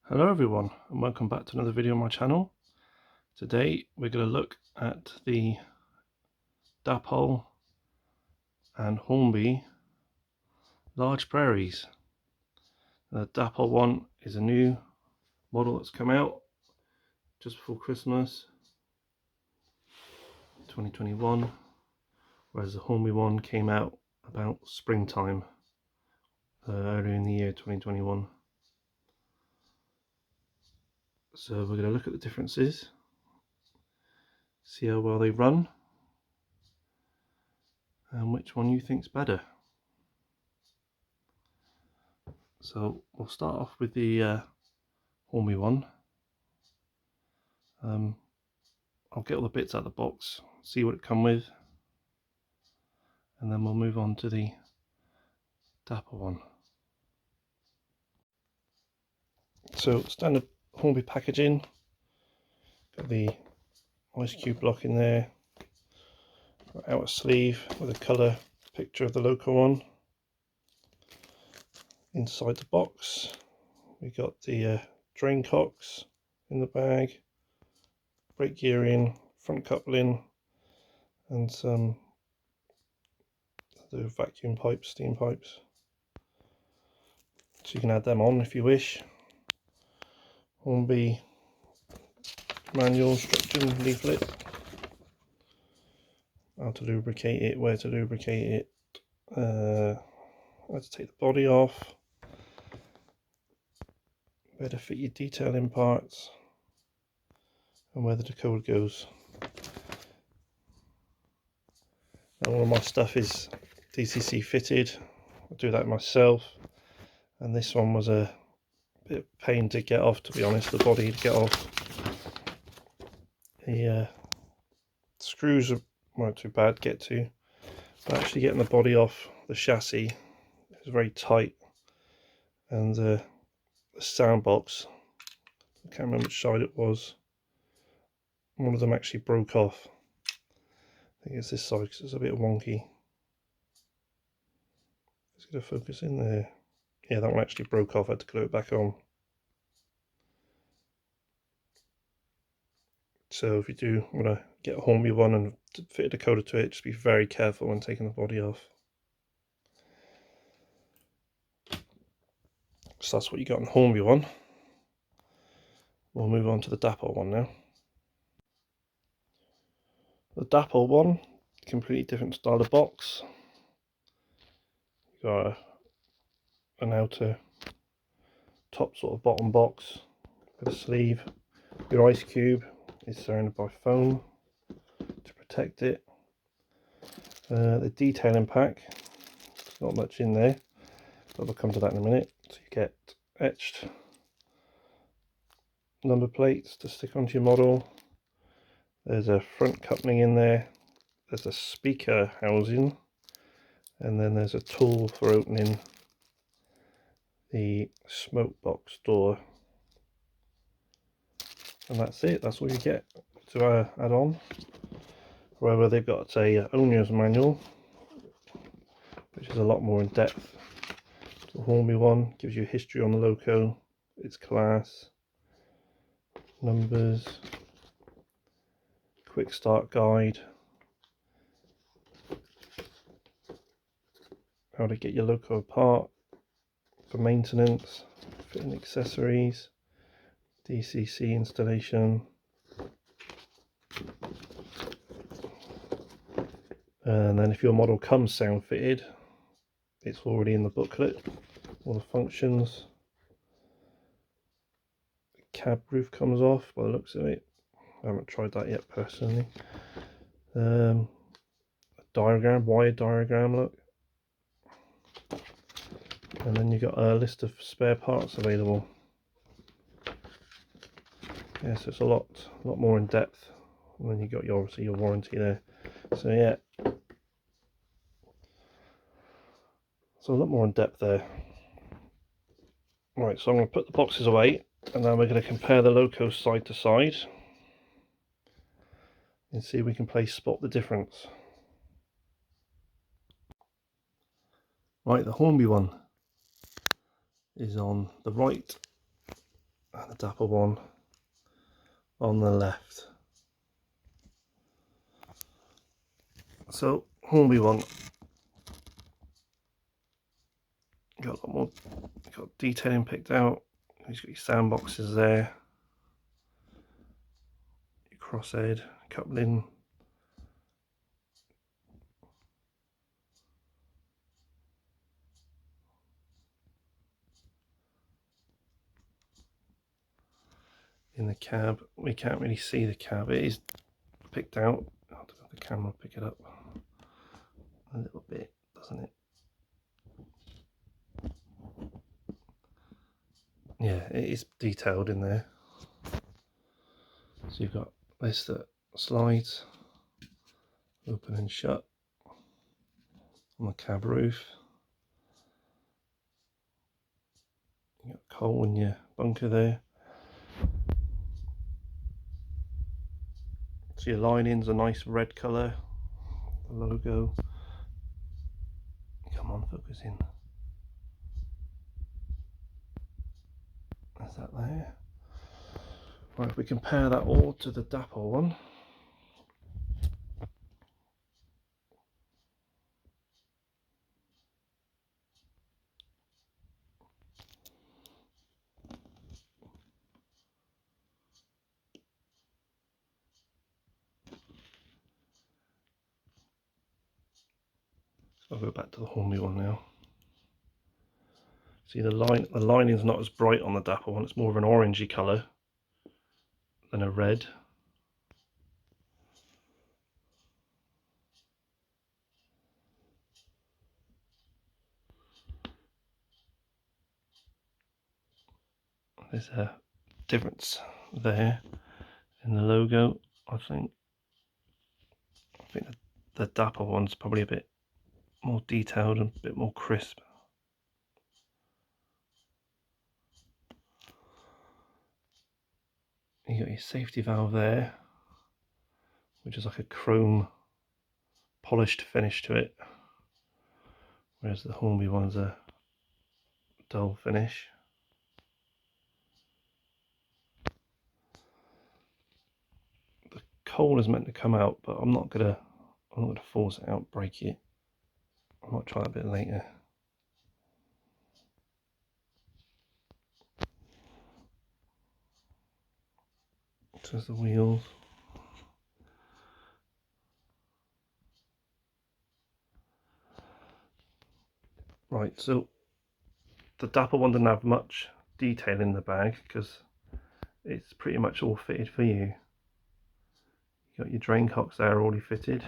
Hello everyone, and welcome back to another video on my channel. Today we're going to look at the Dapol and Hornby large prairies. The Dapol one is a new model that's come out just before Christmas 2021, whereas the Hornby one came out about springtime earlier in the year 2021. So we're going to look at the differences, see how well they run, and which one you think's better. So we'll start off with the Hornby one. I'll get all the bits out of the box, see what it comes with, and then we'll move on to the Dapol one. So standard Hornby packaging, got the ice cube block in there, got outer sleeve with a colour picture of the Loco on. Inside the box we got the drain cocks in the bag, brake gearing, front coupling, and some the vacuum pipes, steam pipes, so you can add them on if you wish. Hornby manual instruction leaflet, how to lubricate it, where to lubricate it, how to take the body off, where to fit your detailing parts, and where the decoder goes. Now all of my stuff is DCC fitted, I do that myself, and this one was a bit of pain to get off, to be honest, the body to get off. The screws weren't too bad to get to, but actually getting the body off the chassis is very tight, and the sound box, I can't remember which side it was, one of them actually broke off. I think it's this side because it's a bit wonky. It's going to focus in there. Yeah, that one actually broke off, I had to glue it back on. So if you do want to get a Hornby one and fit a decoder to it, just be very careful when taking the body off. So that's what you got on the Hornby one. We'll move on to the Dapol one now. The Dapol one, completely different style of box. You've got an outer top sort of bottom box with a sleeve. Your ice cube is surrounded by foam to protect it. The detailing pack, not much in there, but we'll come to that in a minute. So you get etched number plates to stick onto your model. There's a front coupling in there, there's a speaker housing, and then there's a tool for opening the smoke box door. And that's it, that's all you get to add on. However, they've got a owner's manual, which is a lot more in depth. The Hornby one gives you history on the Loco, its class, numbers, quick start guide, how to get your Loco apart for maintenance, fitting accessories, DCC installation, and then if your model comes sound fitted, it's already in the booklet, all the functions. The cab roof comes off by the looks of it, I haven't tried that yet personally. A diagram, wired diagram, look, and then you've got a list of spare parts available. Yeah, so it's a lot more in depth, and then you got obviously your warranty there. So yeah, so a lot more in depth there. Right, so I'm going to put the boxes away, and then we're going to compare the Locos side to side and see if we can spot the difference. Right, the Hornby one is on the right and the Dapol one on the left. So Hornby one got a lot more, got detailing picked out. He's got your sandboxes there, your crosshead, coupling. In the cab, we can't really see the cab. It is picked out. I don't know if the camera will pick it up a little bit, doesn't it? Yeah, it is detailed in there. So you've got this that slides, open and shut on the cab roof. You got coal in your bunker there. So your lining's a nice red colour. The logo. Come on, focus in. Is that there? Right, if we compare that all to the Dapol one. So I'll go back to the Hornby one now. See the lining's not as bright on the Dapol one, it's more of an orangey colour than a red. There's a difference there in the logo. I think the Dapol one's probably a bit more detailed and a bit more crisp. You got your safety valve there, which is like a chrome polished finish to it, whereas the Hornby one's a dull finish. The coal is meant to come out, but I'm not gonna force it out, break it. I might try that a bit later. There's the wheels. Right, so the Dapol one didn't have much detail in the bag because it's pretty much all fitted for you. You got your drain cocks there already fitted.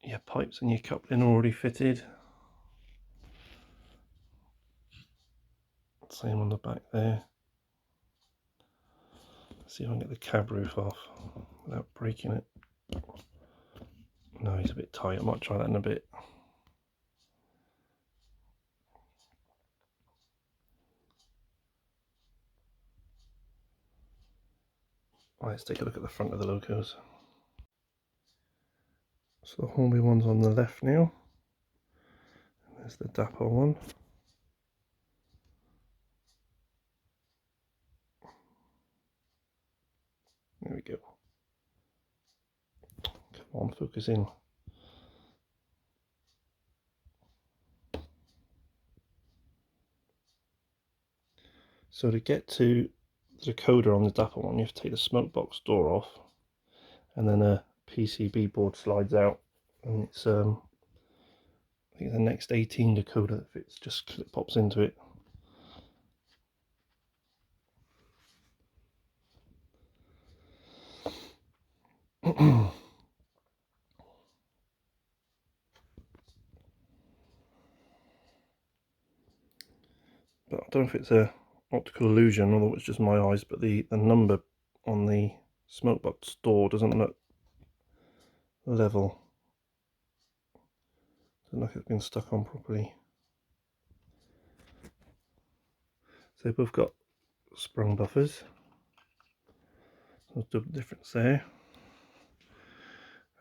Your pipes and your coupling already fitted. Same on the back there. Let's see if I can get the cab roof off without breaking it. No, he's a bit tight. I might try that in a bit. Right, let's take a look at the front of the locos. So the Hornby one's on the left now. There's the Dapol one. There we go. Come on, focus in. So to get to the decoder on the Dapol one, you have to take the smoke box door off, and then a PCB board slides out, and it's I think the next 18 decoder that fits just pops into it. But I don't know if it's a optical illusion or it's just my eyes, but the number on the smoke box door doesn't look level. Doesn't look like it's been stuck on properly. So they've both got sprung buffers. There's a difference there.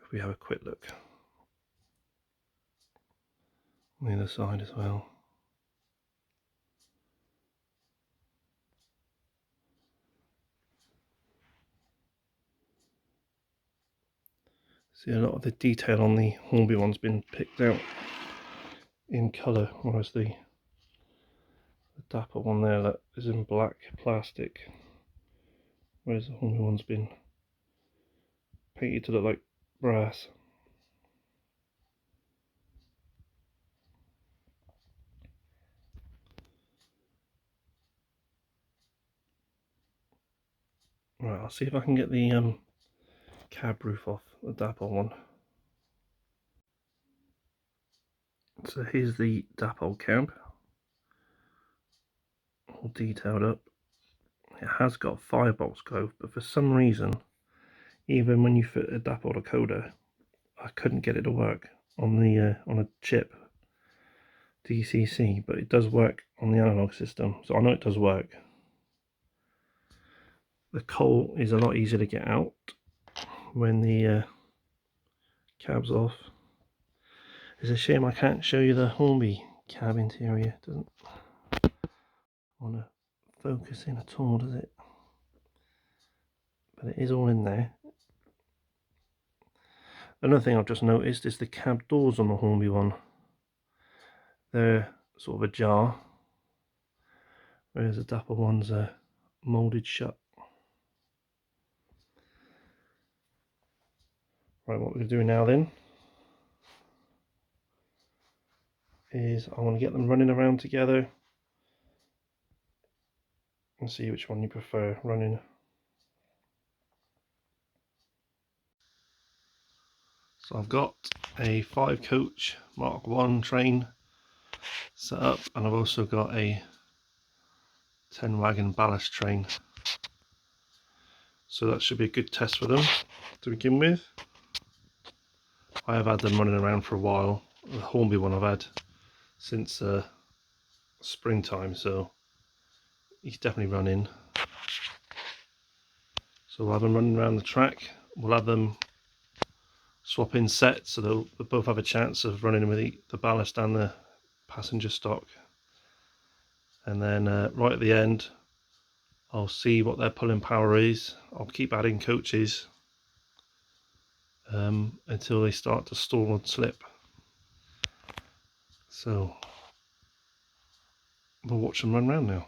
If we have a quick look on the other side as well. See, a lot of the detail on the Hornby one's been picked out in colour, whereas the Dapol one there that is in black plastic, whereas the Hornby one's been painted to look like brass. Right, I'll see if I can get the cab roof off the Dapol one. So here's the Dapol cab, all detailed up. It has got firebox cove, but for some reason, even when you fit a Dapol decoder, I couldn't get it to work on the on a chip DCC, but it does work on the analog system, so I know it does work. The coal is a lot easier to get out when the cab's off. It's a shame I can't show you the Hornby cab interior. It doesn't want to focus in at all, does it? But it is all in there. Another thing I've just noticed is the cab doors on the Hornby one. They're sort of ajar, whereas the Dapol ones are moulded shut. Right, what we're doing now then is I want to get them running around together and see which one you prefer running. So I've got a 5-coach Mark 1 train set up, and I've also got a 10-wagon ballast train. So that should be a good test for them to begin with. I have had them running around for a while. The Hornby one I've had since springtime, so he's definitely running. So we'll have them running around the track. We'll have them swap in sets, so they'll both have a chance of running with the ballast and the passenger stock. And then right at the end, I'll see what their pulling power is. I'll keep adding coaches until they start to stall and slip. So we'll watch them run around now.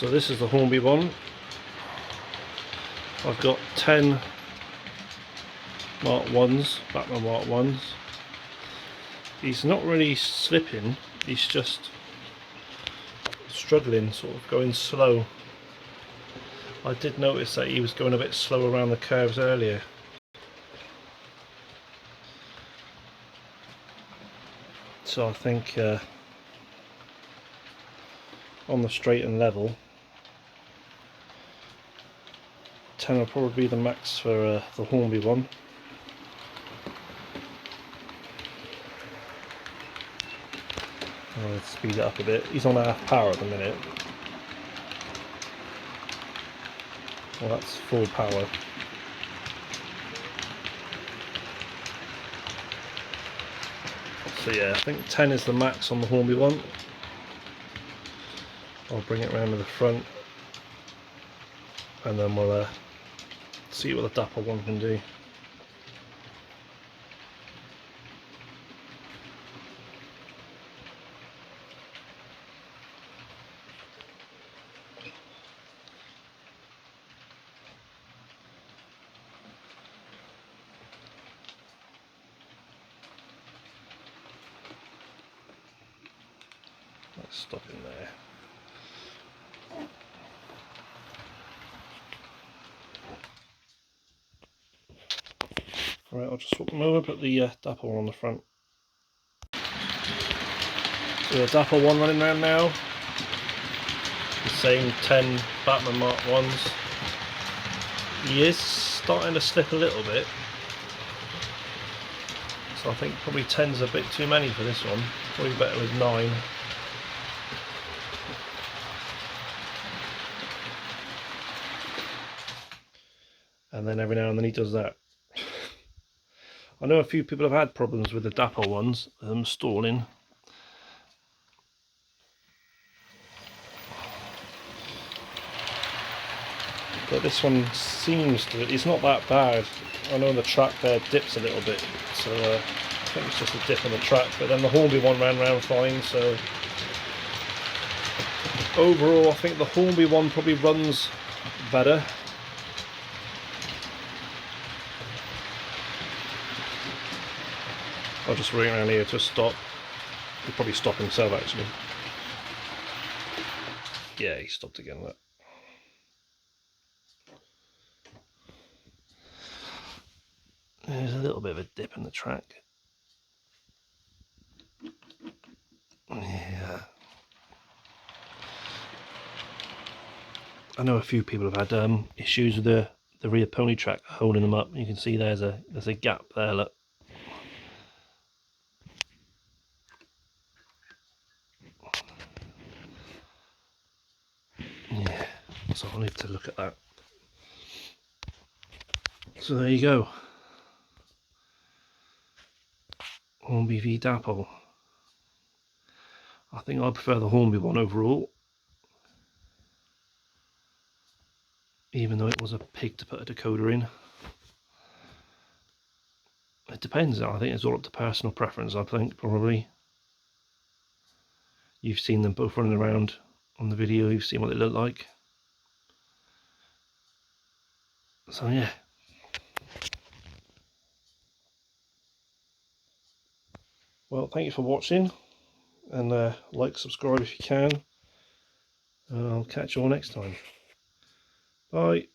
So this is the Hornby one. I've got 10 Mark 1s, Batman Mark 1s. He's not really slipping, he's just struggling, sort of going slow. I did notice that he was going a bit slow around the curves earlier. So I think on the straight and level, 10 will probably be the max for the Hornby one. I'll speed it up a bit. He's on half power at the minute. Well, that's full power. So yeah, I think 10 is the max on the Hornby one. I'll bring it around to the front, and then we'll see what the Dapol one can do. Let's stop in there. Right, I'll just swap them over, put the Dapol on the front. So the Dapol one running around now. The same 10 Batman Mark 1s. He is starting to slip a little bit. So I think probably 10's a bit too many for this one. Probably better with 9. And then every now and then he does that. I know a few people have had problems with the Dapol ones, stalling. But this one seems to, it's not that bad. I know the track there dips a little bit, so I think it's just a dip in the track. But then the Hornby one ran round fine, so overall I think the Hornby one probably runs better. I'll just ring around here to stop. He'll probably stop himself actually. Yeah, he stopped again. Look. There's a little bit of a dip in the track. Yeah. I know a few people have had issues with the rear pony track holding them up. You can see there's a gap there. Look. Yeah, so I'll need to look at that. So there you go. Hornby v Dapol. I think I prefer the Hornby one overall. Even though it was a pig to put a decoder in. It depends, I think it's all up to personal preference, I think, probably. You've seen them both running around on the video, you've seen what they look like. So yeah. Well, thank you for watching, and like, subscribe if you can, and I'll catch you all next time. Bye.